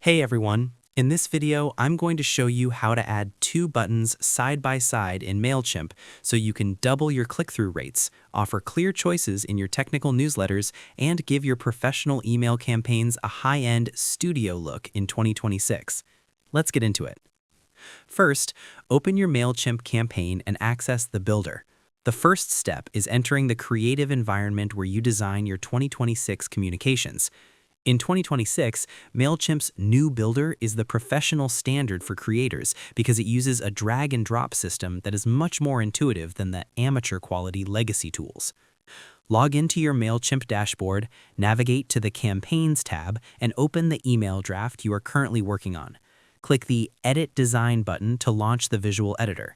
Hey everyone! In this video, I'm going to show you how to add two buttons side by side in Mailchimp so you can double your click-through rates, offer clear choices in your technical newsletters, and give your professional email campaigns a high-end studio look in 2026. Let's get into it. First, open your Mailchimp campaign and access the builder. The first step is entering the creative environment where you design your 2026 communications. In 2026, Mailchimp's new builder is the professional standard for creators because it uses a drag-and-drop system that is much more intuitive than the amateur-quality legacy tools. Log into your Mailchimp dashboard, navigate to the Campaigns tab, and open the email draft you are currently working on. Click the Edit Design button to launch the visual editor.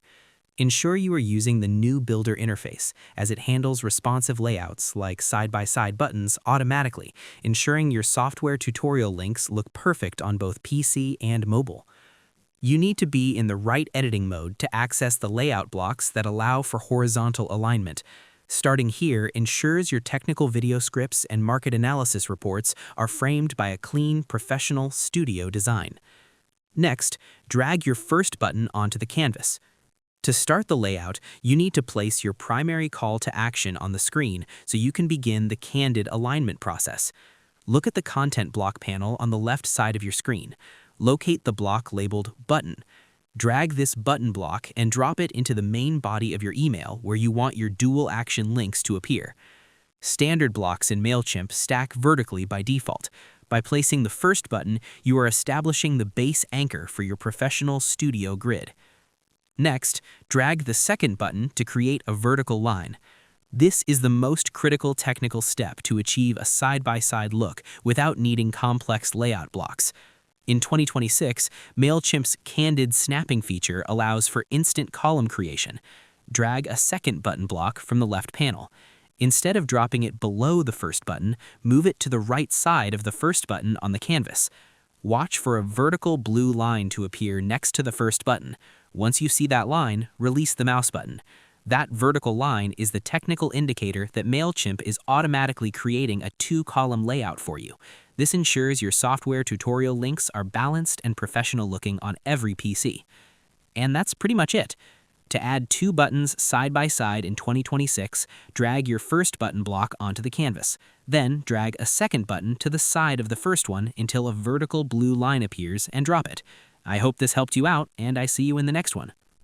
Ensure you are using the new builder interface, as it handles responsive layouts like side-by-side buttons automatically, ensuring your software tutorial links look perfect on both PC and mobile. You need to be in the right editing mode to access the layout blocks that allow for horizontal alignment. Starting here ensures your technical video scripts and market analysis reports are framed by a clean, professional studio design. Next, drag your first button onto the canvas. To start the layout, you need to place your primary call to action on the screen so you can begin the candid alignment process. Look at the content block panel on the left side of your screen. Locate the block labeled Button. Drag this button block and drop it into the main body of your email where you want your dual action links to appear. Standard blocks in Mailchimp stack vertically by default. By placing the first button, you are establishing the base anchor for your professional studio grid. Next, drag the second button to create a vertical line. This is the most critical technical step to achieve a side-by-side look without needing complex layout blocks. In 2026, Mailchimp's Candid Snapping feature allows for instant column creation. Drag a second button block from the left panel. Instead of dropping it below the first button, move it to the right side of the first button on the canvas. Watch for a vertical blue line to appear next to the first button. Once you see that line, release the mouse button. That vertical line is the technical indicator that Mailchimp is automatically creating a two-column layout for you. This ensures your software tutorial links are balanced and professional looking on every PC. And that's pretty much it. To add two buttons side by side in 2026, drag your first button block onto the canvas. Then drag a second button to the side of the first one until a vertical blue line appears and drop it. I hope this helped you out, and I see you in the next one.